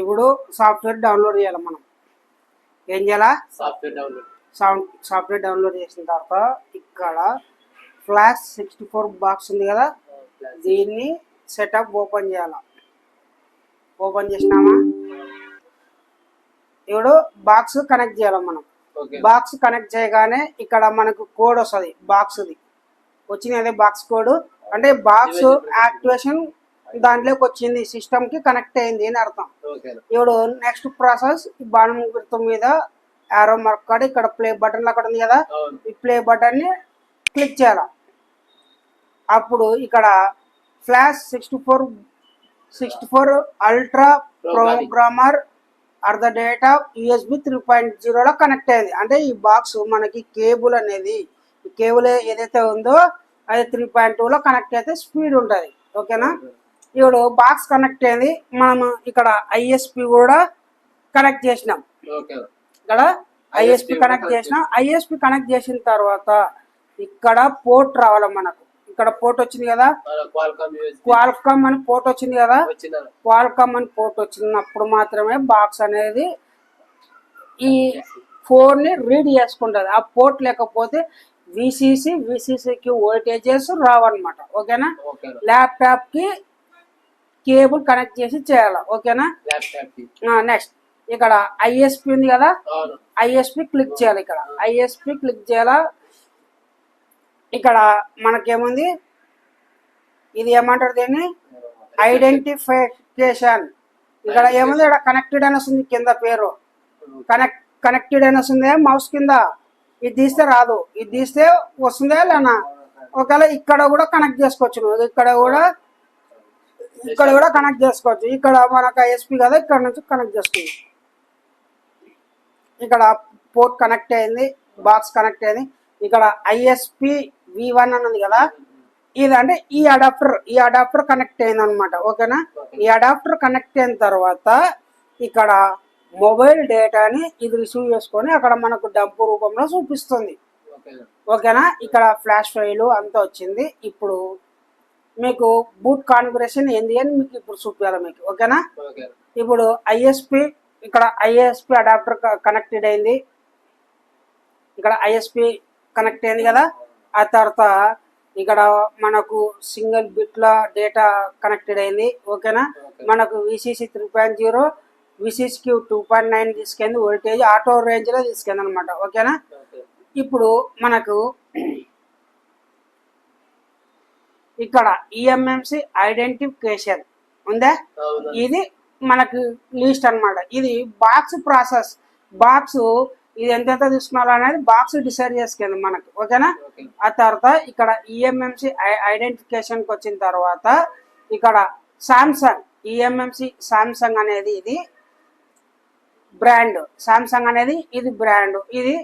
ఇప్పుడు software download చేయాలి. మనం ఏం చేయాలా? సాఫ్ట్వేర్ డౌన్లోడ్ చేసిన తర్వాత ఇక్కడ ఫ్లాష్ 64 బాక్స్ ఉంది కదా, దీన్ని సెటప్ ఓపెన్ చేయాలి. ఓపెన్ చేసినామా? ఇప్పుడు బాక్స్ కనెక్ట్ చేయాలి. మనం బాక్స్ కనెక్ట్ చేయగానే ఇక్కడ మనకు కోడ్ వస్తుంది. బాక్స్ది వచ్చింది అదే బాక్స్ కోడ్, అంటే బాక్స్ యాక్టివేషన్ దాంట్లోకి వచ్చింది, సిస్టమ్ కి కనెక్ట్ అయింది అని అర్థం. ఇప్పుడు నెక్స్ట్ ప్రాసెస్ బాణం గుర్తు మీద ఆరో మార్క్ కాడ ఇక్కడ ప్లే బటన్ అక్కడ ఉంది కదా, ఈ ప్లే బటన్ ని క్లిక్ చేయాలి. అప్పుడు ఇక్కడ flash 64 ultra programmer or the data USB 3.0 connect అయింది. అంటే ఈ బాక్స్ మనకి కేబుల్ అనేది, ఈ కేబుల్ ఏదైతే ఉందో అది 3.2 కనెక్ట్ అయితే స్పీడ్ ఉంటుంది. ఓకేనా? ఇప్పుడు బాక్స్ కనెక్ట్ అయింది. మనం ఇక్కడ ISP కూడా కనెక్ట్ చేసినాం. ఇక్కడ ISP కనెక్ట్ చేసినాం. ISP కనెక్ట్ చేసిన తర్వాత ఇక్కడ పోర్ట్ రావాలి మనకు. ఇక్కడ పోర్ట్ వచ్చింది కదా, క్వాల్కమ్ అని పోర్ట్ వచ్చింది కదా, క్వాల్కమ్ అని పోర్ట్ వచ్చినప్పుడు మాత్రమే బాక్స్ అనేది ఈ ఫోన్ ని రీడ్ చేసుకుంటుంది. ఆ పోర్ట్ లేకపోతే విసిసికి వోల్టేజెస్ రావన్నమాట. ఓకేనా? ల్యాప్టాప్ కి కేబుల్ కనెక్ట్ చేసి చేయాలి. ఓకేనా? నెక్స్ట్ ఇక్కడ ISP ఉంది కదా, ISP క్లిక్ చేయాలి. ఇక్కడ ISP క్లిక్ చేయాలా. ఇక్కడ మనకేముంది, ఇది ఏమంటారు దీన్ని, ఐడెంటిఫికేషన్. ఇక్కడ ఏముంది, ఇక్కడ కనెక్టెడ్ అని వస్తుంది కింద పేరు, కనెక్టెడ్ అని వస్తుంది మౌస్ కింద. ఇది తీస్తే రాదు, ఇది తీస్తే వస్తుందా లేనా? ఒకవేళ ఇక్కడ కూడా కనెక్ట్ చేసుకోవచ్చు, ఇక్కడ కూడా కనెక్ట్ చేసుకోవచ్చు. ఇక్కడ మనకు ISP కదా, ఇక్కడ నుంచి కనెక్ట్ చేసుకుంది. ఇక్కడ పోర్ట్ కనెక్ట్ అయింది, బాక్స్ కనెక్ట్ అయింది. ఇక్కడ ISP V1 అన్నది కదా, ఇది అంటే ఈ అడాప్టర్ కనెక్ట్ అయింది అనమాట. ఓకేనా? ఈ అడాప్టర్ కనెక్ట్ అయిన తర్వాత ఇక్కడ మొబైల్ డేటాని ఇది రిసీవ్ చేసుకొని అక్కడ మనకు డబ్బు రూపంలో చూపిస్తుంది. ఓకేనా? ఇక్కడ ఫ్లాష్ ఫైల్ అంతా వచ్చింది. ఇప్పుడు మీకు బూట్ కాన్ఫిగరేషన్ ఏంది అని మీకు ఇప్పుడు చూపించాలి మీకు. ఓకేనా? ఇప్పుడు ఇక్కడ ISP అడాప్టర్ కనెక్టెడ్ అయింది. ఇక్కడ ISP కనెక్ట్ అయింది కదా. ఆ తర్వాత ఇక్కడ మనకు సింగిల్ బిట్ల డేటా కనెక్టెడ్ అయింది. ఓకేనా? మనకు VCC 3.0 VCC 2.9 తీసుకెళ్ళి వోల్టేజ్ ఆటో రేంజ్ లో తీసుకెళ్ళి అనమాట. ఓకేనా? ఇప్పుడు మనకు ఇక్కడ EMMC ఐడెంటిఫికేషన్ ఉందా, ఇది మనకు లిస్ట్ అనమాట. ఇది బాక్స్ ప్రాసెస్. బాక్స్ ఇది ఎంతెంత తీసుకున్నారో అనేది బాక్స్ డిసైడ్ చేసుకుంది మనకు. ఓకేనా? ఆ తర్వాత ఇక్కడ EMMC ఐడెంటిఫికేషన్కి వచ్చిన తర్వాత ఇక్కడ సామ్సంగ్ EMMC సామ్సంగ్ అనేది ఇది బ్రాండ్. సామ్సంగ్ అనేది ఇది బ్రాండ్, ఇది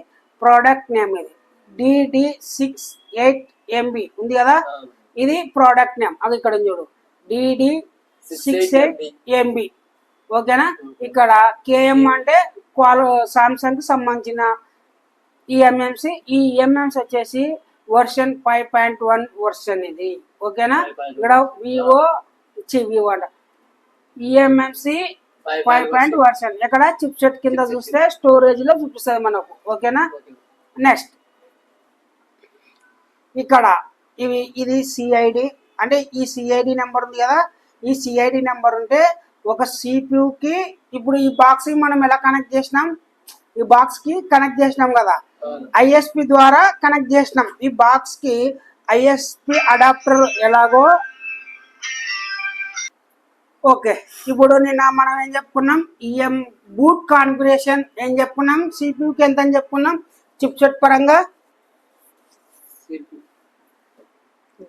ప్రోడక్ట్ నేమ్. ఇది DD68MB ఉంది కదా, ఇది ప్రోడక్ట్ నేమ్. అది ఇక్కడ చూడు, DD68MB. ఓకేనా? ఇక్కడ KM అంటే సామ్సంగ్ కి సంబంధించిన EMMC. ఈ EMMC వచ్చేసి వర్షన్ 5.1 వర్షన్ ఇది. ఓకేనా? ఇక్కడ వివో అంట EMMC 5 వర్షన్. ఇక్కడ చిప్ సెట్ కింద చూస్తే స్టోరేజ్ లో చూపిస్తుంది మనకు. ఓకేనా? నెక్స్ట్ ఇక్కడ ఇది CID, అంటే ఈ CID నెంబర్ ఉంది కదా, ఈ CID నెంబర్ ఉంటే ఒక CPU కి, ఇప్పుడు ఈ బాక్స్ కి మనం ఎలా కనెక్ట్ చేసినాం, ఈ బాక్స్ కి కనెక్ట్ చేసినాం కదా, ISP ద్వారా కనెక్ట్ చేసినాం. ఈ బాక్స్ కి ISP అడాప్టర్ ఎలాగో. ఓకే, ఇప్పుడు నిన్న మనం ఏం చెప్పుకున్నాం, బూట్ కాన్ఫిగరేషన్ ఏం చెప్పుకున్నాం, CPU కి ఎంత అని చెప్పుకున్నాం, చిప్ సెట్ పరంగా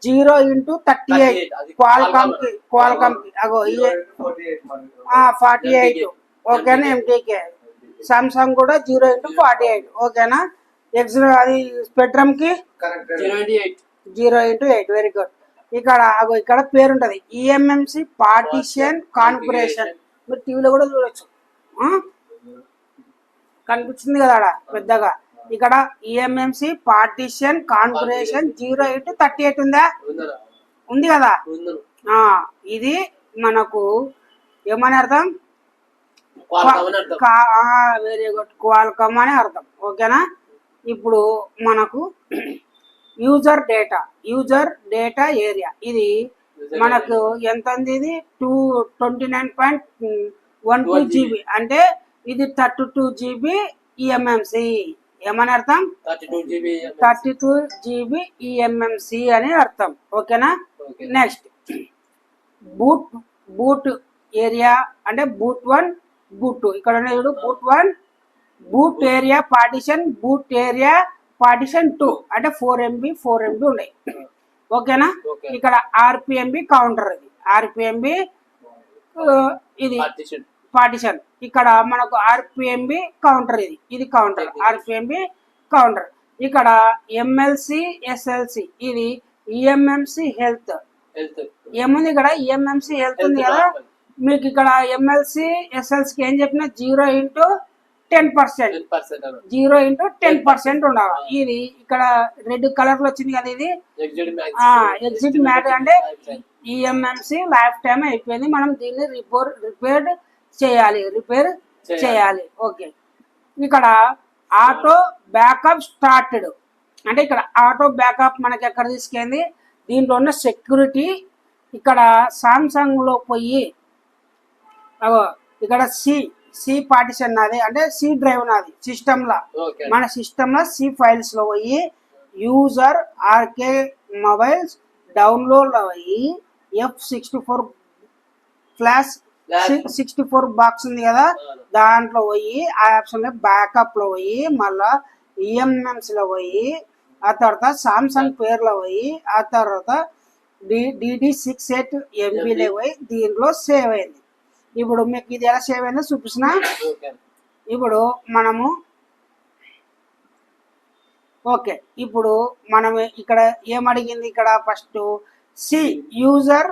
0x38 క్వాల్కామ్ కి అగో 48. ఓకేనా? MTK సామ్సంగ్ కూడా 0x48. ఓకేనా? అది స్పెక్ట్రమ్ కి 0x8. Very good. ఇక్కడ పేరు ఉంటది EMMC పార్టిషన్ కాన్ఫిగరేషన్. మీరు టీవీలో కూడా చూడొచ్చు, కనిపిస్తుంది కదా అక్కడ పెద్దగా. ఇక్కడ EMMC పార్టిషన్ కాన్ఫిగరేషన్ 0x38 ఉందా, ఉంది కదా. ఇది మనకు ఏమని అర్థం, వెరీ గుడ్, క్వాల్కమ్ అని అర్థం. ఓకేనా. ఇప్పుడు మనకు యూజర్ డేటా ఏరియా ఇది మనకు ఎంత ఉంది, ఇది 29.12 GB, అంటే ఇది 32 GB ఈఎంఎంసి. ఏమని అర్థం? 32 GB ఈఎంఎంసి అని అర్థం. ఓకేనా. నెక్స్ట్ బూట్ ఏరియా అంటే బూట్ 1 బూట్ 2. ఇక్కడ చూడు బూట్ 1 బూట్ ఏరియా పార్టిషన్ 2 అంటే 4 MB ఉన్నాయి. ఓకేనా. ఇక్కడ ఆర్పిఎంబి కౌంటర్, ఇది పార్టిషన్. ఇక్కడ మనకు ఆర్పిఎంబి కౌంటర్, ఇది కౌంటర్, ఆర్పిఎంబి కౌంటర్. ఇక్కడ ఎంఎల్సి ఎస్ఎల్సి ఇది ఈఎంఎంసి హెల్త్. ఏముంది ఇక్కడ? ఈఎంఎంసి హెల్త్ ఉంది కదా. మీకు ఇక్కడ ఎంఎల్సి ఎస్ఎల్సికి ఏం చెప్పినా 0 into 10%, 0 into 10% ఉండాలి. ఇది ఇక్కడ రెడ్ కలర్ లో వచ్చింది కదా, ఇది ఎగ్జిట్ మ్యాటర్ అంటే ఈఎంఎంసి లైఫ్ టైం అయిపోయింది. మనం దీన్ని రిపేర్ చేయాలి. ఓకే. ఇక్కడ ఆటో బ్యాకప్ స్టార్టెడ్ అంటే ఇక్కడ ఆటో బ్యాకప్ మనకి ఎక్కడ తీసుకెళ్ళింది, దీంట్లో ఉన్న సెక్యూరిటీ. ఇక్కడ సామ్సంగ్ లో పోయి ఇక్కడ సి పార్టిషన్ నాది అంటే సి డ్రైవ్ నాది సిస్టమ్లో, మన సిస్టమ్లో సి ఫైల్స్ లో పోయి యూజర్ ఆర్కే మొబైల్స్ డౌన్లోడ్ లో పోయి F64 ఫ్లాష్ 64 బాక్స్ ఉంది కదా, దాంట్లో పోయి ఆ ఆప్షన్ లో బ్యాకప్ లో పోయి మళ్ళా ఈఎంఎంస్ లో పోయి ఆ తర్వాత సామ్సంగ్ పేర్లో పోయి ఆ తర్వాత DD68 MBలో పోయి దీంట్లో సేవ్ అయింది. ఇప్పుడు మీకు ఇది ఎలా సేవ్ అయిందో చూపిస్తున్నా. ఇప్పుడు మనము ఓకే, ఇప్పుడు మనం ఇక్కడ ఏమడిగింది, ఇక్కడ ఫస్ట్ సి యూజర్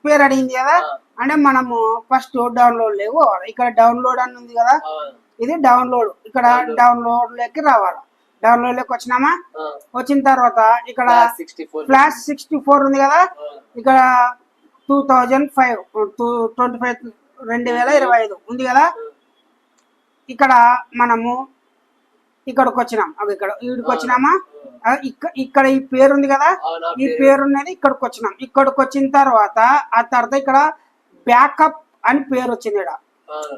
పేరు అడిగింది కదా, అంటే మనము ఫస్ట్ డౌన్లోడ్ లేవు, ఇక్కడ డౌన్లోడ్ అని ఉంది కదా, ఇది డౌన్లోడ్. ఇక్కడ డౌన్లోడ్ లోకి రావాలి. డౌన్లోడ్ లోకి వచ్చినామా, వచ్చిన తర్వాత ఇక్కడ ఫ్లాష్ 64 ఉంది కదా, ఇక్కడ 2025 ఉంది కదా. ఇక్కడ మనము ఇక్కడికి వచ్చినాం, వీడికి వచ్చినామా, ఇక్కడ ఈ పేరు ఉంది కదా, ఈ పేరు ఉన్నది ఇక్కడికి వచ్చినాం. ఇక్కడికి వచ్చిన తర్వాత ఆ తర్వాత ఇక్కడ బ్యాకప్ అని పేరు వచ్చింది ఇక్కడ,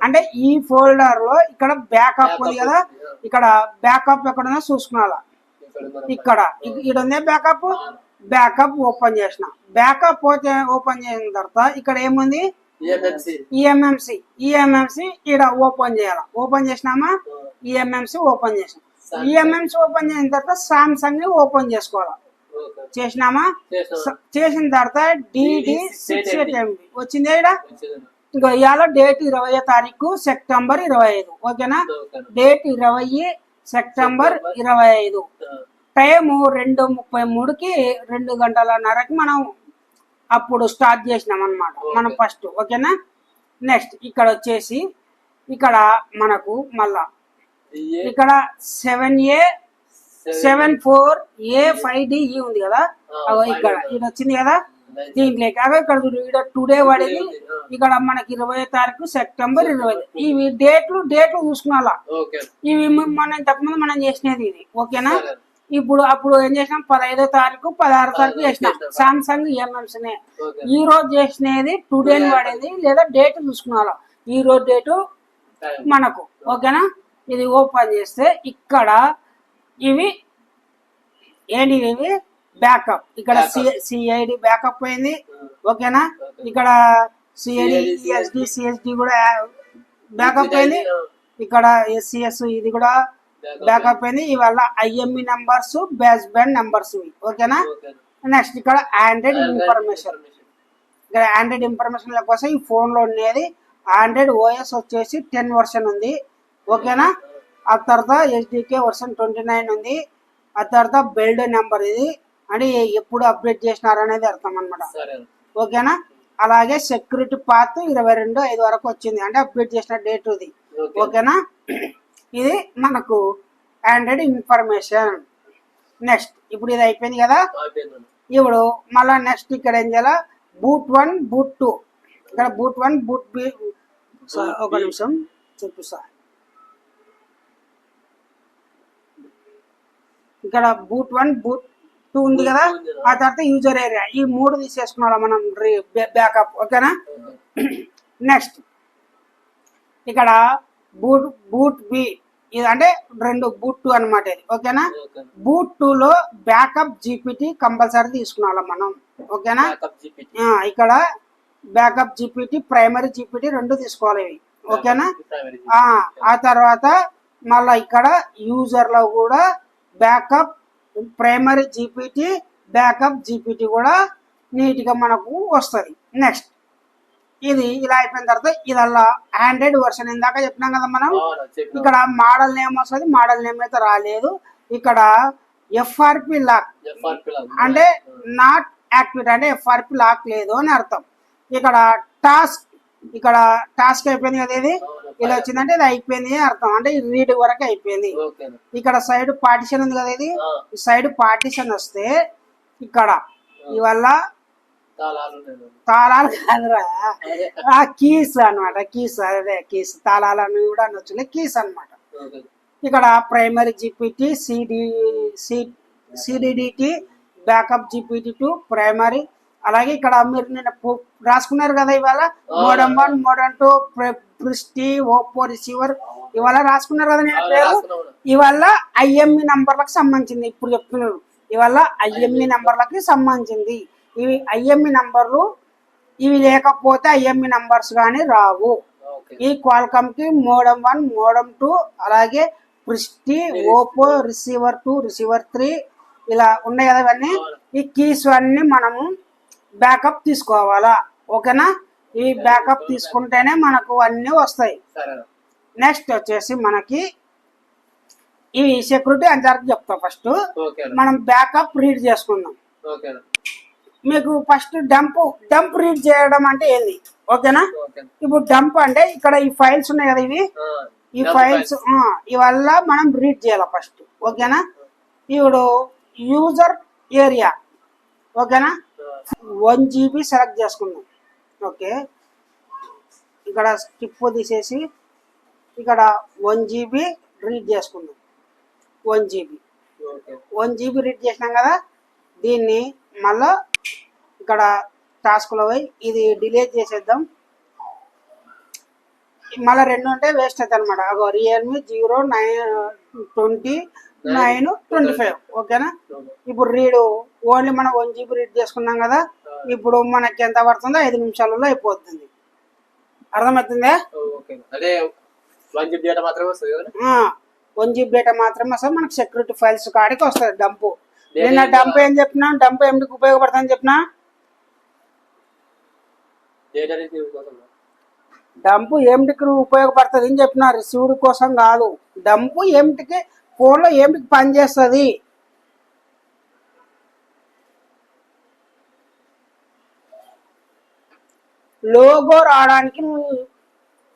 అంటే ఈ ఫోల్డర్ లో ఇక్కడ బ్యాకప్ ఉంది కదా, ఇక్కడ బ్యాకప్ ఎక్కడుందో చూసుకున్నా. ఇక్కడ ఉంది బ్యాకప్ ఓపెన్ చేసిన. బ్యాకప్ ఓపెన్ చేసిన తర్వాత ఇక్కడ ఏముంది, ఈఎంఎంసి ఇక్కడ ఓపెన్ చేయాలి. ఓపెన్ చేసినామా, ఈఎంఎంసి ఓపెన్ చేసిన. ఈఎంఎంసి ఓపెన్ చేసిన తర్వాత సామ్సంగ్ ని ఓపెన్ చేసుకోవాలి. చేసినామా, చేసిన తర్వాత DD68 MB వచ్చింది ఇక్కడ. ఇంకా ఇవాళ డేట్ 20వ తారీఖు సెప్టెంబర్ 25. ఓకేనా. Date 20 September 25. టైము 2:33కి 2:30కి మనం అప్పుడు స్టార్ట్ చేసినాం అన్నమాట మనం ఫస్ట్. ఓకేనా. నెక్స్ట్ ఇక్కడ వచ్చేసి ఇక్కడ మనకు మళ్ళా ఇక్కడ 7A74A5DE ఉంది కదా, ఇక్కడ ఇది వచ్చింది కదా. దీంట్లో ఇక్కడ ఇక్కడ టుడే పడేది, ఇక్కడ మనకి 20వ తారీఖు సెప్టెంబర్ 25. ఇవి డేట్లు చూసుకున్నా. ఇవి మనం ఇంతకుముందు మనం చేసినది ఇది. ఓకేనా. అప్పుడు ఏం చేసినాం, 15వ తారీఖు 16వ తారీఖు చేసినాం సామ్సంగ్ ఈఎంఎంసీనే. ఈ రోజు చేసినది టుడే పడేది, లేదా డేట్ చూసుకున్నా ఈ రోజు డేటు మనకు. ఓకేనా. ఇది ఓపెన్ చేస్తే ఇక్కడ ఇవి బ్యాకప్, ఇక్కడ సిఐడి బ్యాకప్ అయింది. ఓకేనా. ఇక్కడ సిఎస్డి కూడా బ్యాకప్ అయింది. ఇక్కడ SCS ఇది కూడా బ్యాకప్ అయింది. ఇవల్ల IME numbers, base band numbers. ఓకేనా. నెక్స్ట్ ఇక్కడ ఆండ్రాయిడ్ ఇన్ఫర్మేషన్. ఇక్కడ ఆండ్రాయిడ్ ఇన్ఫర్మేషన్ కోసం ఈ ఫోన్ లో ఉండేది ఆండ్రాయిడ్ OS వచ్చేసి 10 వర్షన్ ఉంది. ఓకేనా. ఆ తర్వాత SDK వర్షన్ 29 ఉంది. ఆ తర్వాత బిల్డ్ నెంబర్, ఇది అంటే ఎప్పుడు అప్డేట్ చేసినారు అనేది అర్థం అనమాట. ఓకేనా. అలాగే సెక్యూరిటీ పాత్ 22/5 వరకు వచ్చింది, అంటే అప్డేట్ చేసిన డేట్ ఇది. ఓకేనా. ఇది మనకు ఆండ్రాయిడ్ ఇన్ఫర్మేషన్. నెక్స్ట్ ఇప్పుడు ఇది అయిపోయింది కదా. ఇప్పుడు మళ్ళా నెక్స్ట్ ఇక్కడ ఏం చేయాలి, బూట్ 1 బూట్ 2. ఇక్కడ బూట్ 1 బూట్ ఒక నిమిషం చూపిస్తా. ఇక్కడ బూట్ 1 బూట్ 2 ఉంది కదా, ఆ తర్వాత యూజర్ ఏరియా, ఈ 3 తీసేసుకున్నాం మనం బ్యాకప్. ఓకేనా. నెక్స్ట్ ఇక్కడ బూట్ బి, ఇది అంటే 2 బూట్ 2 అనమాట ఇది. ఓకేనా. బూట్ 2లో బ్యాకప్ జీపీటీ కంపల్సరీ తీసుకున్నాం మనం. ఓకేనా. ఇక్కడ బ్యాకప్ జీపీటీ, ప్రైమరీ జీపీటీ 2 తీసుకోవాలి ఇవి. ఓకేనా. ఆ తర్వాత మళ్ళీ ఇక్కడ యూజర్ లో కూడా backup primary GPT, backup GPT కూడా నీట్ గా మనకు వస్తుంది. నెక్స్ట్ ఇది ఇలా అయిపోయిన తర్వాత ఇదల్లా ఆండ్రాయిడ్ వర్షన్ ఇందాక చెప్పినాం కదా మనం. ఇక్కడ మోడల్ నేమ్ వస్తుంది, మోడల్ నేమ్ అయితే రాలేదు. ఇక్కడ ఎఫ్ఆర్పి లాక్ అంటే నాట్ యాక్టివేట్, అంటే ఎఫ్ఆర్పి లాక్ లేదు అని అర్థం. ఇక్కడ టాస్క్ అయిపోయింది కదా, ఇది ఇలా వచ్చిందంటే ఇది అయిపోయింది అర్థం, అంటే ఈ రీడ్ వరకు అయిపోయింది. ఇక్కడ సైడ్ పార్టిషన్ ఉంది కదా, ఇది సైడ్ పార్టిషన్ వస్తే ఇక్కడ ఇవల్ల తాళాలు కాదురా, కీస్ అనమాట. కీస్, అదే కీస్, తాళాలని కూడా అనొచ్చులే, కీస్ అనమాట. ఇక్కడ ప్రైమరీ జీపీటీ, సిడిడిటి, బ్యాకప్ జీపీటీ 2 ప్రైమరీ. అలాగే ఇక్కడ మీరు నిన్న రాసుకున్నారు కదా ఇవాళ మోడమ్ 1 మోడమ్ 2 ప్రిస్టీ ఓపో రిసీవర్ ఇవాళ రాసుకున్నారు కదా నేను పేరు. ఇవాళ ఐఎంఈ నంబర్లకు సంబంధించింది ఇప్పుడు చెప్తున్నారు. ఇవాళ ఐఎంఈ నంబర్లకి సంబంధించింది. ఇవి ఐఎంఈ నంబర్లు, ఇవి లేకపోతే ఐఎంఈ నంబర్స్ కానీ రావు. ఈ క్వాల్కామ్ కి మోడమ్ 1 మోడమ్ 2 అలాగే ప్రిస్టీ ఓపో రిసీవర్ 2 రిసీవర్ 3 ఇలా ఉన్నాయి కదా. ఇవన్నీ ఈ కీస్ అన్ని మనము బ్యాకప్ తీసుకోవాలా. ఓకేనా. ఈ బ్యాకప్ తీసుకుంటేనే మనకు అన్ని వస్తాయి. నెక్స్ట్ వచ్చేసి మనకి ఇవి సెక్యూరిటీ అంతవరకు చెప్తా. ఫస్ట్ మనం బ్యాకప్ రీడ్ చేసుకుందాం. మీకు ఫస్ట్ డంప్ రీడ్ చేయడం అంటే ఏంది. ఓకేనా. ఇప్పుడు డంప్ అంటే ఇక్కడ ఈ ఫైల్స్ ఉన్నాయి కదా, ఈ ఫైల్స్ ఇవల్ల మనం రీడ్ చేయాలి ఫస్ట్. ఓకేనా. ఇప్పుడు యూజర్ ఏరియా, ఓకేనా, 1 GB సెలెక్ట్ చేసుకుందాం. ఓకే. ఇక్కడ స్కిప్ తీసేసి ఇక్కడ 1 GB రీడ్ చేసుకుందాం. 1 GB రీడ్ చేసినాం కదా, దీన్ని మళ్ళా ఇక్కడ టాస్క్లో పోయి ఇది డిలీట్ చేసేద్దాం. మళ్ళీ 2 ఉంటే వేస్ట్ అవుతుంది అనమాట. అగో రియల్మీ 0925. ఓకేనా. ఇప్పుడు రీడ్ ఓన్లీ మనం 1 GB రీడ్ చేసుకున్నాం కదా, ఇప్పుడు మనకి ఎంత పడుతుందో 5 నిమిషాలలో అయిపోతుంది. అర్థమవుతుందా. 1 GB డేటా మాత్రమే వస్తుంది. మనకి సెక్యూరిటీ ఫైల్స్ కాడికి వస్తుంది డంపు. నేను డంప్ ఏం చెప్పినా, డంప్ ఏమిటికి ఉపయోగపడుతుందని చెప్పినా, డంపు ఏమిటికి ఉపయోగపడుతుంది అని చెప్పిన, రిసీవ్డ్ కోసం కాదు. డంపు ఏమిటికి ఫోన్లో ఏమిటికి పనిచేస్తుంది. లోగో రావడానికి నువ్వు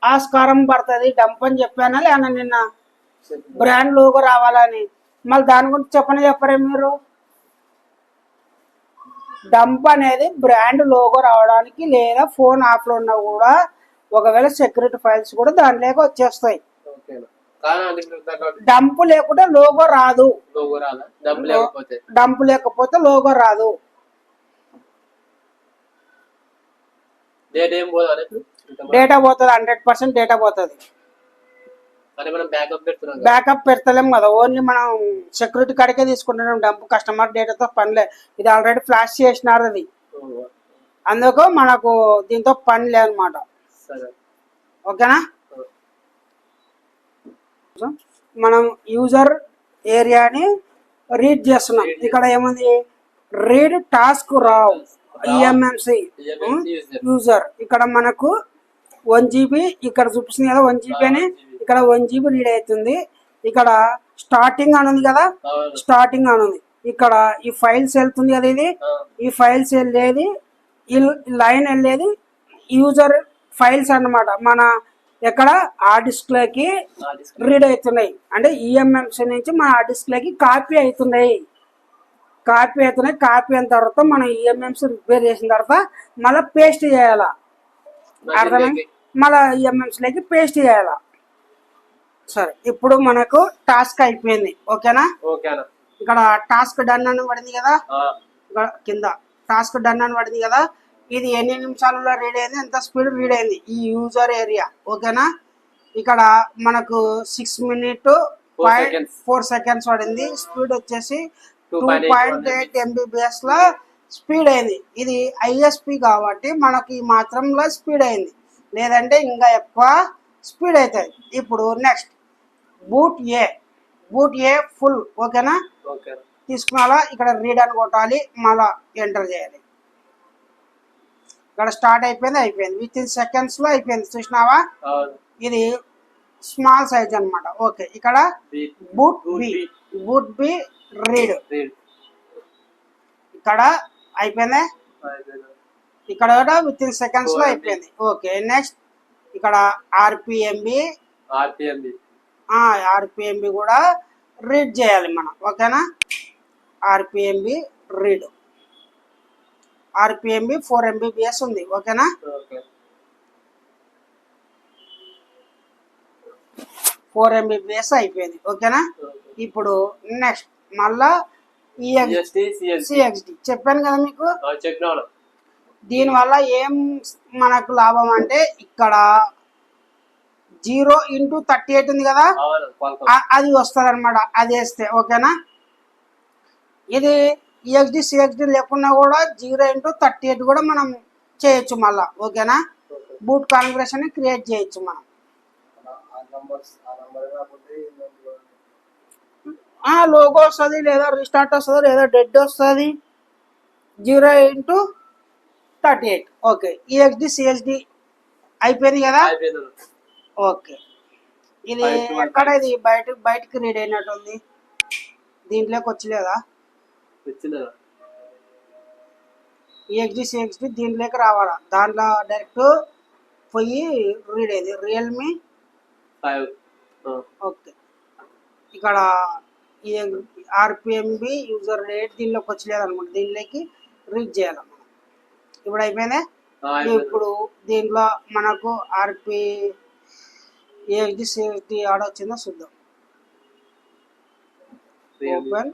ఆస్కారం పడుతుంది డంప్ అని చెప్పానా లేనా నిన్న, బ్రాండ్ లోగో రావాలని. మళ్ళీ దాని గురించి చెప్పరే మీరు. డంప్ అనేది బ్రాండ్ లోగో రావడానికి, లేదా ఫోన్ ఆఫ్ లో ఉన్నా కూడా ఒకవేళ సెక్యూరిటీ ఫైల్స్ కూడా దానిలోకి వచ్చేస్తాయి. డంప్ లేకుంటే లోగో రాదు. డంప్ లేకపోతే లోగో రాదు. డేటా పోతుంది, 100% డేటా పోతుంది. బ్యాకప్ పెడతలేం కదా, ఓన్లీ మనం సెక్యూరిటీ కాడికే తీసుకుంటున్నాం. డంప్ కస్టమర్ డేటాతో పనిలే, ఇది ఆల్రెడీ ఫ్లాష్ చేసినారు అది, అందుకు మనకు దీంతో పని లేదనమాట. ఓకేనా. మనం యూజర్ ఏరియాని రీడ్ చేస్తున్నాం. ఇక్కడ ఏముంది, read task Rao eMMC user. ఇక్కడ మనకు 1 GB ఇక్కడ చూపిస్తుంది కదా, 1 GB అని. ఇక్కడ 1 GB రీడ్ అవుతుంది. ఇక్కడ స్టార్టింగ్ అని ఉంది కదా, స్టార్టింగ్ అని ఉంది. ఇక్కడ ఈ ఫైల్స్ వెళ్తుంది కదా, ఇది ఈ ఫైల్స్ వెళ్ళేది, ఈ లైన్ వెళ్ళేది యూజర్ ఫైల్స్ అన్నమాట. మన ఎక్కడ ఆ డిస్క్లోకి రీడ్ అవుతున్నాయి, అంటే ఈఎంఎంసి నుంచి మన ఆ డిస్క్లోకి కాపీ అవుతున్నాయి. కాపీ అయిన తర్వాత మనం ఈఎంఎంసి రిపేర్ చేసిన తర్వాత మళ్ళీ పేస్ట్ చేయాలా. అర్థమైంది. మళ్ళీ ఎంఎంస్లోకి పేస్ట్ చేయాలి. సరే, ఇప్పుడు మనకు టాస్క్ అయిపోయింది. ఓకేనా? ఇక్కడ టాస్క్ డన్ అని పడింది కదా, ఇక్కడ కింద టాస్క్ డన్ అని పడింది కదా. ఇది ఎన్ని నిమిషాలలో రీడ్ అయింది, ఎంత స్పీడ్ రీడ్ అయింది ఈ యూజర్ ఏరియా. ఓకేనా? ఇక్కడ మనకు 6 minutes 4 seconds పడింది. స్పీడ్ వచ్చేసి 2.8 MBPS లో స్పీడ్ అయింది. ఇది ఐఎస్పి కాబట్టి మనకి ఈ మాత్రంలో స్పీడ్ అయింది, లేదంటే ఇంకా ఎక్కువ స్పీడ్ అవుతుంది. ఇప్పుడు నెక్స్ట్ బూట్ ఏ ఫుల్. ఓకేనా? తీసుకున్నాలా, ఇక్కడ రీడ్ అని కొట్టాలి, మళ్ళా ఎంటర్ చేయాలి. ఇక్కడ స్టార్ట్ అయిపోయింది. విత్ ఇన్ సెకండ్స్ లో అయిపోయింది. చూసినావా? ఇది స్మాల్ సైజ్ అన్నమాట. ఓకే, ఇక్కడ బూట్ బి రీడ్ ఇక్కడ అయిపోయింది. ఇక్కడ కూడా విత్ ఇన్ సెకండ్స్ లో అయిపోయింది. ఓకే, నెక్స్ట్ ఇక్కడ ఆర్పిఎంబి కూడా రీడ్ చేయాలి మనం. ఓకేనా? ఆర్పిఎంబి రీడ్, ఆర్పిఎంబి 4 MBPS ఉంది. ఓకేనా? 4 MBPS అయిపోయింది. ఓకేనా? ఇప్పుడు నెక్స్ట్ మళ్ళా సిఎక్స్డి చెప్పాను కదా మీకు. దీనివల్ల ఏం మనకు లాభం అంటే, ఇక్కడ 0x38 ఉంది కదా, అది వస్తుంది అనమాట. అది వేస్తే ఓకేనా. ఇది ఈఎక్స్డి సిఎక్స్డి లేకున్నా కూడా 0x38 కూడా మనం చేయొచ్చు మళ్ళా. ఓకేనా? బూట్ కాన్ఫిగరేషన్ క్రియేట్ చేయొచ్చు మనం. లోగో వస్తుంది, లేదా రీస్టార్ట్ వస్తుంది, లేదా డెడ్ వస్తుంది. 0x38. ఓకే, ఈఎక్స్డి సిఎక్స్డి అయిపోయింది కదా. ఓకే, ఇది ఎక్కడ, ఇది బయటకి రీడ్ అయినట్టు ఉంది. దీంట్లోకి వచ్చలేదా ఈఎక్స్డి సిఎక్స్డి? దీంట్లోకి రావాలా, దాంట్లో డైరెక్ట్ పోయి రీడ్ అయ్యేది. రియల్మీ 5. ఓకే, ఇక్కడ ఆర్పిఎంబి యూజర్ రేట్ దీనిలోకి వచ్చలేదు అనమాట. దీనిలోకి రీడ్ చేయాలి మనం. ఇప్పుడు అయిపోయింది. ఇప్పుడు దీంట్లో మనకు ఈఎక్స్డి సిఎక్స్డి ఆడ వచ్చిందో చూద్దాం. Open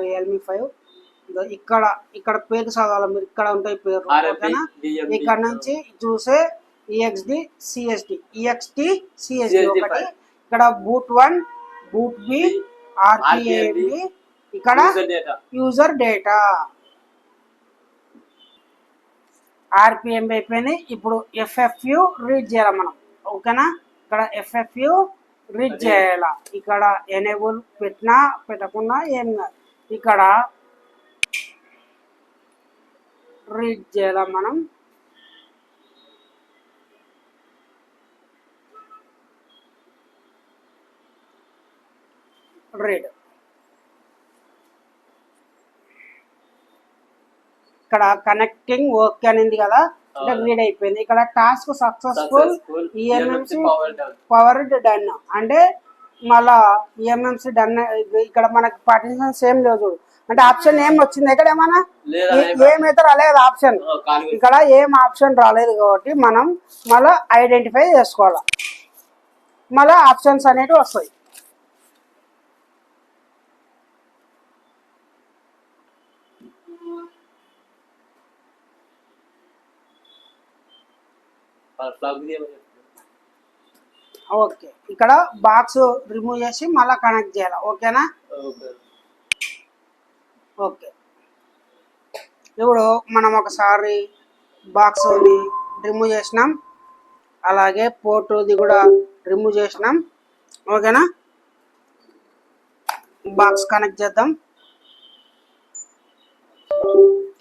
Realme 5. ఇక్కడ పేరు చదవాలి మీరు, ఇక్కడ ఉంటాయి పేరు. ఓకేనా? ఇక్కడ నుంచి చూసే ఈఎక్స్డి సిఎస్డి ఒకటి, ఇక్కడ బూట్ 1, బూట్ బి, ఆర్పిఎంబి, ఇక్కడ యూజర్ డేటా. ఆర్పిఎంబి అయిపోయింది. ఇప్పుడు ఎఫ్ఎఫ్యు రీడ్ చేయాలి మనం. ఓకేనా? ఇక్కడ ఎఫ్ఎఫ్యు రీడ్ చేయాల. ఇక్కడ ఎనేబుల్ పెట్టినా పెట్టకుండా ఏం కాదు, ఇక్కడ రీడ్ చేయాల మనం. రీడ్ ఇక్కడ కనెక్టింగ్ ఓకే అనింది కదా, అంటే రీడ్ అయిపోయింది. ఇక్కడ task successful, eMMC powered done అంటే మళ్ళా ఈఎంఎంసి డన్. ఇక్కడ మనకి పార్టిషన్ సేమ్ లేదు చూడు, అంటే ఆప్షన్ ఏం వచ్చింది ఇక్కడ, ఏమన్నా ఏమైతే రాలేదు ఆప్షన్. ఇక్కడ ఏం ఆప్షన్ రాలేదు కాబట్టి మనం మళ్ళీ ఐడెంటిఫై చేసుకోవాలి. మళ్ళీ ఆప్షన్స్ అనేవి వస్తాయి. ఓకే, ఇక్కడ బాక్స్ రిమూవ్ చేసి మళ్ళీ కనెక్ట్ చేయాలి. ఓకేనా? ఓకే, ఇప్పుడు మనం ఒకసారి బాక్స్ రిమూవ్ చేసినాం, అలాగే పోర్టుది కూడా రిమూవ్ చేసినాం. ఓకేనా? బాక్స్ కనెక్ట్ చేద్దాం.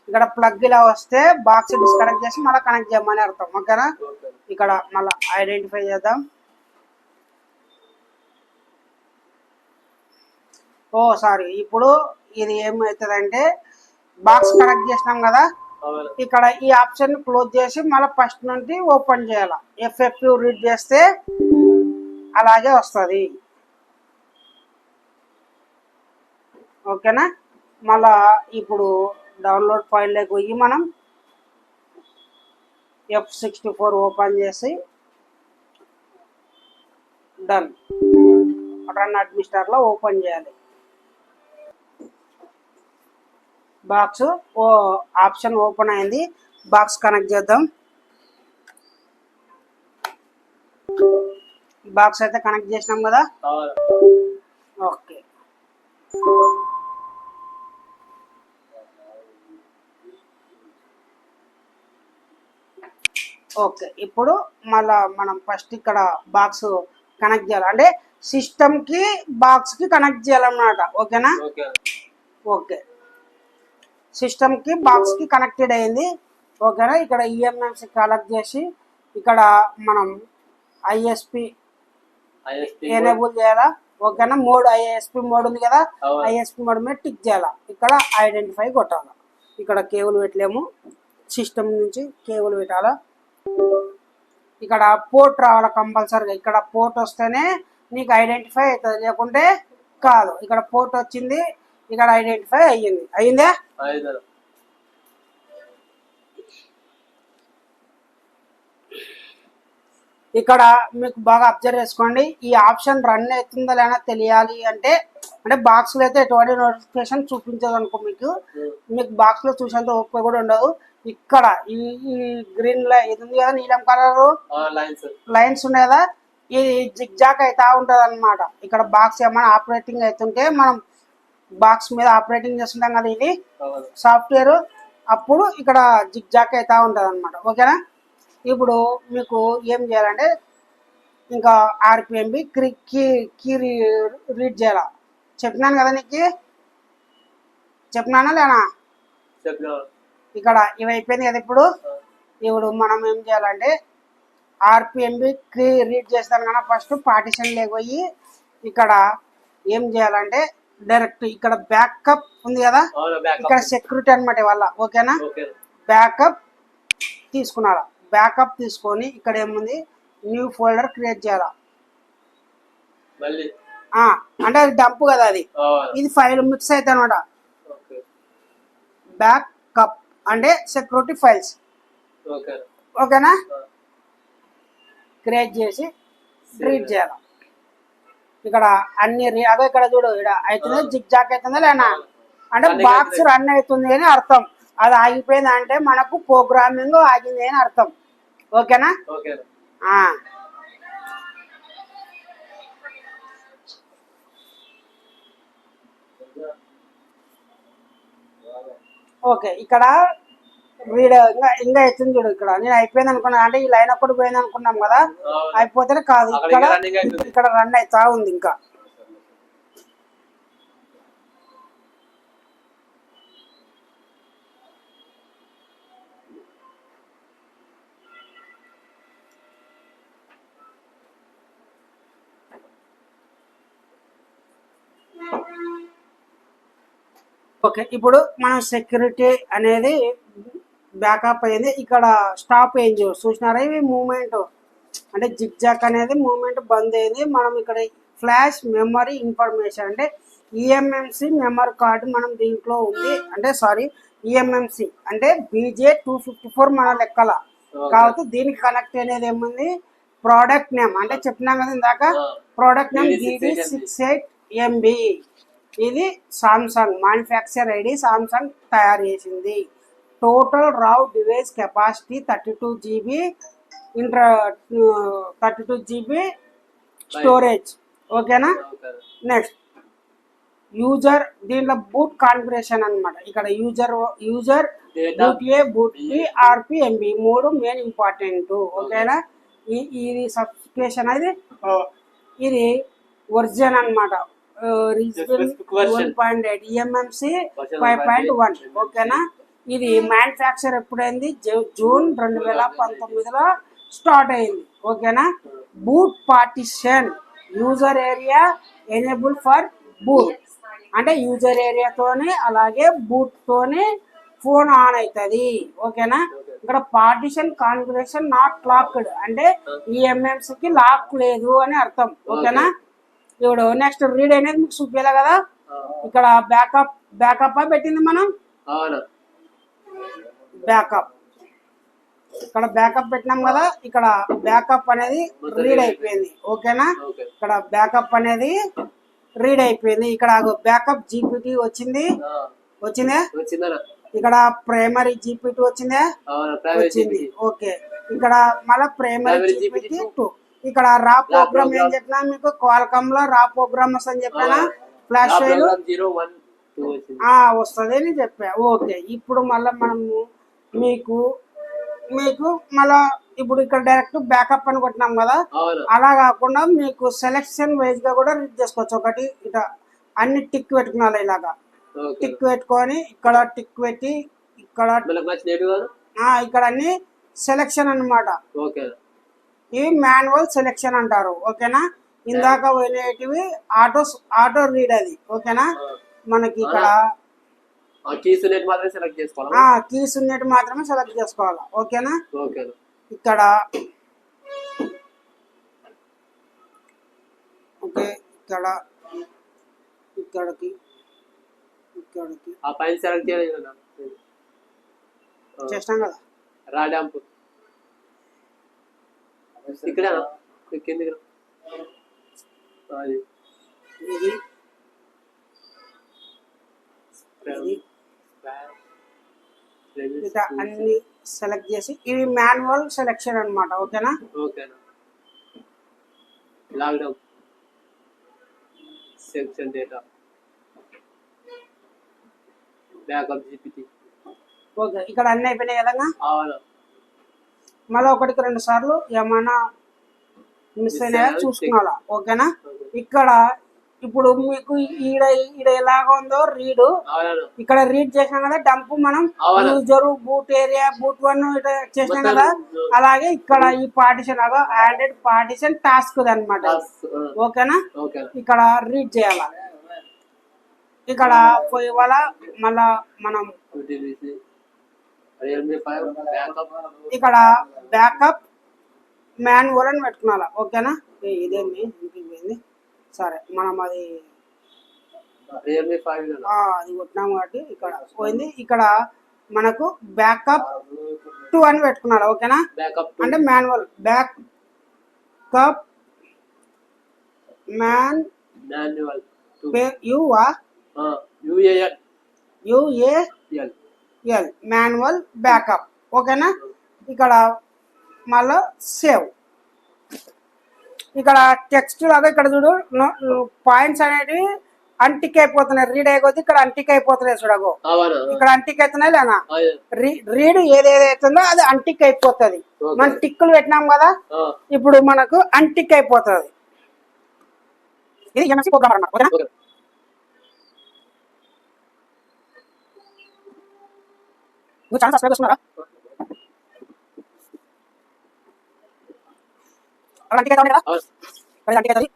ఇక్కడ ప్లగ్ ఇలా వస్తే బాక్స్ డిస్కనెక్ట్ చేసి మళ్ళీ కనెక్ట్ చేయమని అర్థం. ఓకేనా? ఇక్కడ మళ్ళీ ఐడెంటిఫై చేద్దాం. సారీ, ఇప్పుడు ఇది ఏమవుతుందంటే బాక్స్ కనెక్ట్ చేసినాం కదా, ఇక్కడ ఈ ఆప్షన్ క్లోజ్ చేసి మళ్ళీ ఫస్ట్ నుండి ఓపెన్ చేయాలి. ఎఫ్ఎఫ్యు రీడ్ చేస్తే అలాగే వస్తుంది. ఓకేనా? మళ్ళా ఇప్పుడు డౌన్లోడ్ ఫైల్లోకి పోయి మనం F64 ఓపెన్ చేసి డన్ రన్ అడ్మినిస్ట్రేటర్ లో ఓపెన్ చేయాలి. బాక్స్ ఆప్షన్ ఓపెన్ అయింది. బాక్స్ కనెక్ట్ చేద్దాం. బాక్స్ అయితే కనెక్ట్ చేసినాం కదా. ఓకే ఓకే ఇప్పుడు మళ్ళా మనం ఫస్ట్ ఇక్కడ బాక్స్ కనెక్ట్ చేయాలి, అంటే సిస్టమ్ కి బాక్స్ కి కనెక్ట్ చేయాలన్నమాట. ఓకేనా? ఓకే సిస్టమ్ కి బాక్స్ కి కనెక్టెడ్ అయింది. ఓకేనా? ఇక్కడ ఈఎంఎంసి కనెక్ట్ చేసి ఇక్కడ మనం ఐఎస్పి ఎనేబుల్ చేయాలా. ఓకేనా? మోడ్ ఐఎస్పి మోడ్ ఉంది కదా, ఐఎస్పి మోడ్ మీద టిక్ చేయాలా. ఇక్కడ ఐడెంటిఫై కొట్టాలా. ఇక్కడ కేబుల్ పెట్టలేము, సిస్టమ్ నుంచి కేబుల్ పెట్టాలా. ఇక్కడ పోర్ట్ రావాలా కంపల్సరీగా. ఇక్కడ పోర్ట్ వస్తేనే నీకు ఐడెంటిఫై అవుతుంది, లేకుంటే కాదు. ఇక్కడ పోర్ట్ వచ్చింది, ఇక్కడ ఐడెంటిఫై అయ్యిందా? ఇక్కడ మీకు బాగా అబ్జర్వ్ చేసుకోండి. ఈ ఆప్షన్ రన్ అవుతుందా లేదా తెలియాలి అంటే బాక్స్ లో అయితే ఎటువంటి నోటిఫికేషన్ చూపించదు అనుకో. మీకు బాక్స్ లో చూసేంత ఓపిక కూడా ఉండదు. ఇక్కడ ఈ గ్రీన్ ఇది ఉంది కదా, నీలం కలర్ లైన్స్ ఉన్నాయి కదా, ఇది జిగ్ జాక్ అవుతా ఉంటది అనమాట. ఇక్కడ బాక్స్ ఏమైనా ఆపరేటింగ్ అవుతుంటే మనం బాక్స్ మీద ఆపరేటింగ్ చేస్తుంటాం కదా, ఇది సాఫ్ట్వేర్, అప్పుడు ఇక్కడ జిగ్ జాక్ అవుతా ఉంటది అనమాట. ఓకేనా? ఇప్పుడు మీకు ఏం చేయాలంటే ఇంకా ఆర్పిఎంబి కీ రీడ్ చేయాలా. చెప్పినాను కదా నీకు, చెప్పినానా లేనా? ఇక్కడ ఇవి అయిపోయింది కదా. ఇప్పుడు మనం ఏం చేయాలంటే ఆర్పిఎంబి కీ రీడ్ చేస్తాను కదా, ఫస్ట్ పార్టిషన్ లేకపోయి ఇక్కడ ఏం చేయాలంటే డైరెక్ట్ ఇక్కడ బ్యాకప్ ఉంది కదా, ఇక్కడ సెక్యూరిటీ అనమాట వల్ల. ఓకేనా? బ్యాకప్ తీసుకున్నారా. బ్యాకప్ తీసుకొని ఇక్కడ ఏముంది న్యూ ఫోల్డర్ క్రియేట్ చేయాలా. అంటే అది డంప్ కదా, అది ఇది ఫైల్ మిక్స్ అవుతాయి అనమాట. బ్యాకప్ అంటే సెక్యూరిటీ ఫైల్స్. ఓకేనా? క్రియేట్ చేసి రీడ్ చేయాలి. ఇక్కడ అన్ని అదో ఇక్కడ చూడు, ఇక్కడ అవుతుంది జిగ్ జాక్ అవుతుందా లేనా అంటే బాక్స్ రన్ అవుతుంది అని అర్థం. అది ఆగిపోయింది అంటే మనకు ప్రోగ్రామింగ్ ఆగింది అని అర్థం. ఓకేనా? ఓకే ఇక్కడ రీడ్ ఇంకా అవుతుంది చూడు. ఇక్కడ నేను అయిపోయింది అనుకున్నా, అంటే ఈ లైన్ ఒక్కటి పోయింది అనుకున్నాం కదా, అయిపోతేనే కాదు, ఇక్కడ రన్ అవుతా ఉంది ఇంకా. ఓకే ఇప్పుడు మనం సెక్యూరిటీ అనేది బ్యాకప్ అయింది. ఇక్కడ స్టాప్ అయింది చూసినారా, ఇవి మూమెంట్ అంటే జిగ్ జాక్ అనేది మూమెంట్ బంద్ అయింది. మనం ఇక్కడ ఫ్లాష్ మెమరీ ఇన్ఫర్మేషన్ అంటే ఈఎంఎంసి మెమరీ కార్డు మనం దీంట్లో ఉంది, అంటే సారీ ఈఎంఎంసి అంటే BJ254 మన లెక్కల. కాబట్టి దీనికి కనెక్ట్ అనేది ఏముంది ప్రోడక్ట్ నేమ్, అంటే చెప్పినాం కదా ఇందాక, ప్రోడక్ట్ నేమ్ BD68MB. ఇది సామ్సంగ్ మ్యానుఫ్యాక్చర్ ఐడి, సామ్సంగ్ తయారు చేసింది. Total Rao device capacity 32 GB storage. ఓకేనా? నెక్స్ట్ యూజర్, దీంట్లో బూట్ కాన్ఫిగరేషన్ అనమాట. ఇక్కడ యూజర్ బూట్ ఏ, బూట్ బి, ఆర్పిఎంబి మూడు మెయిన్ ఇంపార్టెంట్. ఓకేనా? ఇది సబ్స్క్రిప్షన్ అది, ఇది ఒరిజినల్ అనమాట. 1.8 EMMC 5.1. ఓకేనా? ఇది మ్యానుఫ్యాక్చర్ ఎప్పుడైంది జూన్ 2019లో స్టార్ట్ అయింది. ఓకేనా? Boot partition user area enable for boot, అంటే యూజర్ ఏరియాతోనే అలాగే బూట్ తోనే ఫోన్ ఆన్ అవుతుంది. ఓకేనా? ఇక్కడ పార్టిషన్ కాన్ఫిగరేషన్ నాట్ లాక్డ్, అంటే ఈఎంఎంసికి లాక్ లేదు అని అర్థం. ఓకేనా? ఇప్పుడు నెక్స్ట్ రీడ్ అనేది మీకు చూపించాలి కదా. ఇక్కడ బ్యాకప్ పెట్టింది మనం, బ్యాకప్ ఇక్కడ బ్యాకప్ పెట్టినాం కదా, ఇక్కడ బ్యాకప్ అనేది రీడ్ అయిపోయింది. ఓకేనా, ఇక్కడ బ్యాకప్ అనేది రీడ్ అయిపోయింది. ఇక్కడ బ్యాకప్ జీపీటీ వచ్చింది, ఇక్కడ ప్రైమరీ జీపీటీ వచ్చిందే, వచ్చింది. ఓకే, ఇక్కడ మళ్ళీ ప్రైమరీ జీపీటీ 2. ఇక్కడ రా ప్రోగ్రామ్ ఏం చెప్పినా మీకు, క్వాల్కమ్ లో రా ప్రోగ్రామర్స్ అని చెప్పినా ఫ్లాష్ ఫైల్ వస్తుంది అని చెప్పా. ఓకే, ఇప్పుడు మళ్ళీ మనము మీకు మళ్ళా ఇప్పుడు ఇక్కడ డైరెక్ట్ బ్యాకప్ అని కొట్టినాం కదా, అలా కాకుండా మీకు సెలెక్షన్ వైజ్ గా కూడా రీడ్ చేసుకోవచ్చు. ఒకటి ఇట అన్ని టిక్ పెట్టుకున్నాను, ఇలాగా టిక్ పెట్టుకొని ఇక్కడ టిక్ పెట్టి ఇక్కడ ఇక్కడ అన్ని సెలెక్షన్ అన్నమాట. ఇవి మాన్యువల్ సెలెక్షన్ అంటారు. ఓకేనా, ఇందాక పోయినవి ఆటో రీడ్ అది. ఓకేనా, మనకి ఇక్కడ కీస్ ఉన్నట్టు మాత్రమే సెలెక్ట్ చేసుకోవాలి. ఓకేనా, ఇక్కడ ఓకే, ఇక్కడికి చేస్తాం కదా రాడాంపు ఇక్కడ కిందికి ఇట్లా అన్ని సెలెక్ట్ చేసి ఇవి మాన్యువల్ సెలెక్షన్ అన్నమాట. ఓకేనా, lockdown section data backup GPT. Okay, ఇక్కడ అన్ని అయిపోయినాయి కదా. మళ్ళీ 1-2 సార్లు ఏమైనా మిస్ అయినా చూసుకోవాలా. ఓకేనా, ఇక్కడ ఇప్పుడు మీకు ఈడ ఎలాగో ఉందో రీడ్, ఇక్కడ రీడ్ చేసినాం కదా, డంప్ మనం యూజర్ బూట్ ఏరియా బూట్ 1 ఇట్లా చేసినాం కదా, అలాగే ఇక్కడ ఈ పార్టిషన్ లాగా యాడెడ్ పార్టిషన్ టాస్క్ అనమాట. ఓకేనా, ఇక్కడ రీడ్ చేయాల. ఇక్కడ పోయి వల్ల మళ్ళా మనం ఇక్కడ బ్యాకప్ మాన్యువల్ అని పెట్టుకున్నాలా. ఓకేనా, ఇదేమి ఇంటికి సరే, మనం అది కొట్టినాము కాబట్టి ఇక్కడ పోయింది. ఇక్కడ మనకు బ్యాకప్ 2 అని పెట్టుకున్నారా. ఓకేనా, అంటే manual backup manual manual backup. ఓకేనా, ఇక్కడ మళ్ళా సేవ్. ఇక్కడ టెక్స్ట్ లాగా ఇక్కడ చూడు పాయింట్స్ అనేవి అంటిక్ అయిపోతున్నాయి, రీడ్ అయిపోతే ఇక్కడ అంటిక్ అయిపోతున్నాయి. చూడగో ఇక్కడ అంటిక్ అవుతున్నాయి లేనా, రీడ్ ఏదేదైతుందో అది అంటిక్ అయిపోతుంది. మనం టిక్కులు పెట్టినాం కదా, ఇప్పుడు మనకు అంటిక్ అయిపోతుంది. ఇది ఎంఎస్సి ప్రోగ్రామర్ అన్నమాట. ఓకేనా, నువ్వు ఛానల్ సబ్స్క్రైబ్ చేసుకున్నారా? అంటిక్ అవుతుంది కదా, అంటిక్ అవుతుంది.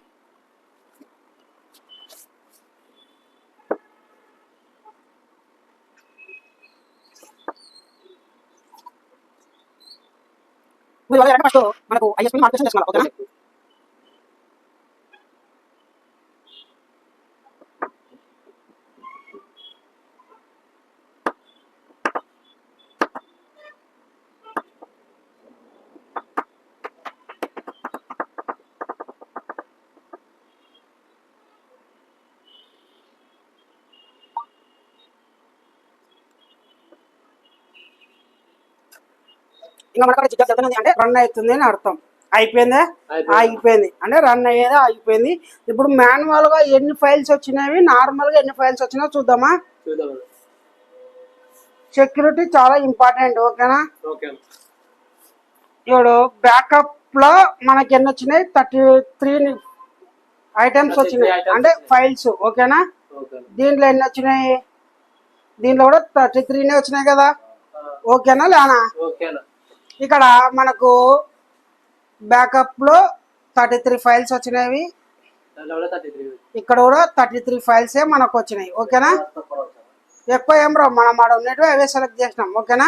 ఫస్ట్ మనకు ఐఎస్పీ మార్కేషన్ చేసుకోవాలి. ఓకేనా, ఇంకా మనకు జిగ్జాగ్ జరుగుతుంది అంటే రన్ అవుతుంది అని అర్థం. అయిపోయిందా, ఆగిపోయింది అంటే రన్ అయ్యేదా ఆగిపోయింది. ఇప్పుడు మాన్యువల్ గా ఎన్ని ఫైల్స్ వచ్చినాయి, నార్మల్ గా ఎన్ని ఫైల్స్ వచ్చినా చూద్దామా. సెక్యూరిటీ చాలా ఇంపార్టెంట్. ఓకేనా, ఇప్పుడు బ్యాకప్ లో మనకి ఎన్ని వచ్చినాయి, 33 ఐటమ్స్ వచ్చినాయి అంటే ఫైల్స్. ఓకేనా, దీంట్లో ఎన్ని వచ్చినాయి, దీంట్లో కూడా 33 వచ్చినాయి కదా. ఓకేనా లేనా, ఇక్కడ మనకు బ్యాకప్ లో 33 ఫైల్స్ వచ్చినవి, ఇక్కడ కూడా 33 ఫైల్సే మనకు వచ్చినాయి. ఓకేనా, ఎక్కువ ఏం రావు, మనం ఆడ ఉన్నట్టు అవే సెలెక్ట్ చేసినాం. ఓకేనా,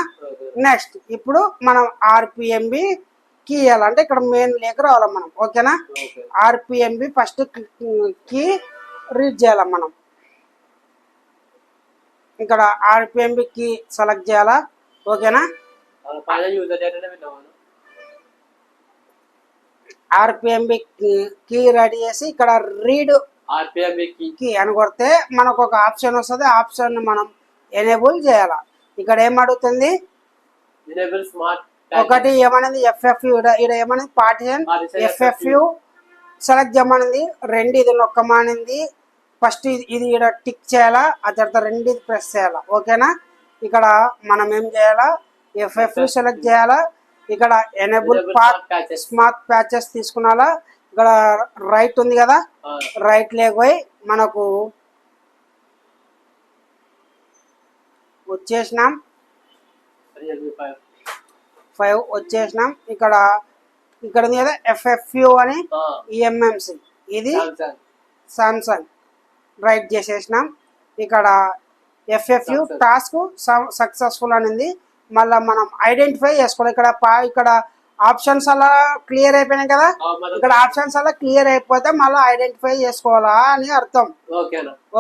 నెక్స్ట్ ఇప్పుడు మనం ఆర్పిఎంబి కీ ఇవ్వాలంటే ఇక్కడ మెయిన్ లేక రావాలి మనం. ఓకేనా, ఆర్పిఎంబి ఫస్ట్ కీ రీడ్ చేయాల మనం. ఇక్కడ ఆర్పిఎంబి కీ సెలెక్ట్ చేయాలా. ఓకేనా, పైన యూజర్ డేటానే విన్నాను. ఆర్పిఎంబి కీ రెడీ చేసి ఇక్కడ రీడ్ ఆర్పిఎం కీ అని కొడితే మనకు ఒక ఆప్షన్ వస్తుంది. ఆప్షన్ మనం ఎనేబుల్ చేయాలి. ఇక్కడ ఏం అడుగుతుంది, ఎనేబుల్ స్మార్ట్ ఒకటి ఏమనేది ఎఫ్ఎఫ్యు, ఇక్కడ ఏమనేది పార్టిషన్ ఎఫ్ఎఫ్యు సెలెక్ట్ చేయమనింది. రెండు ఇది నొక్కమనింది. ఫస్ట్ ఇది ఇక్కడ టిక్ చేయాలా, ఆ తర్వాత రెండు ఇది ప్రెస్ చేయాలా. ఓకేనా, ఇక్కడ మనం ఏం చేయాలా, ఎఫ్ఎఫ్యు సెలెక్ట్ చేయాలా. ఇక్కడ ఎనేబుల్ పాత్ స్మార్ట్ ప్యాచెస్ తీసుకున్నాలా. ఇక్కడ రైట్ ఉంది కదా, రైట్ లేకపోయి మనకు వచ్చేసినాం 5 వచ్చేసినాం. ఇక్కడ ఉంది కదా ఎఫ్ఎఫ్యు అని ఈఎంఎంసి, ఇది సామ్సంగ్ రైట్ చేసేసినాం. ఇక్కడ ఎఫ్ఎఫ్యు టాస్క్ సక్సెస్ఫుల్ అనింది. మళ్ళీ మనం ఐడెంటిఫై చేసుకోవాలి. ఇక్కడ ఆప్షన్స్ అలా క్లియర్ అయిపోయినాయి కదా, ఇక్కడ ఆప్షన్స్ అలా క్లియర్ అయిపోతే మళ్ళీ ఐడెంటిఫై చేసుకోవాలా అని అర్థం.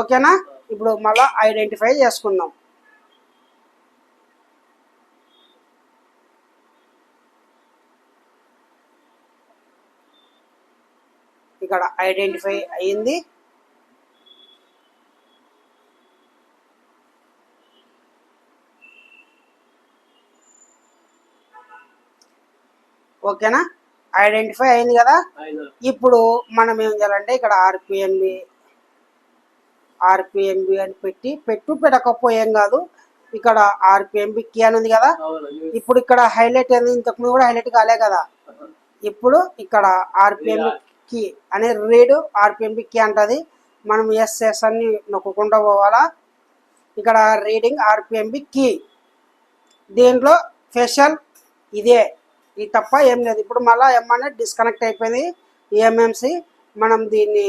ఓకేనా, ఇప్పుడు మళ్ళీ ఐడెంటిఫై చేసుకుందాం. ఇక్కడ ఐడెంటిఫై అయ్యింది. ఓకేనా, ఐడెంటిఫై అయింది కదా. ఇప్పుడు మనం ఏం చేయాలంటే ఇక్కడ ఆర్పిఎంబి అని పెట్టకపోయేం కాదు. ఇక్కడ ఆర్పిఎంబి కీ అని ఉంది కదా. ఇప్పుడు ఇక్కడ హైలైట్ అయింది, ఇంతకుముందు కూడా హైలైట్ కాలే కదా. ఇప్పుడు ఇక్కడ ఆర్పిఎంబి కీ అనే రీడ్ ఆర్పిఎంబి కీ అంటది. మనం ఎస్ అన్ని నొక్కకుండా పోవాలా. ఇక్కడ రీడింగ్ ఆర్పిఎంబి కీ, దీంట్లో స్పెషల్ ఇదే, ఇది తప్ప ఏం లేదు. ఇప్పుడు మళ్ళీ ఏమన్నా డిస్కనెక్ట్ అయిపోయింది ఈఎంఎంసి. మనం దీన్ని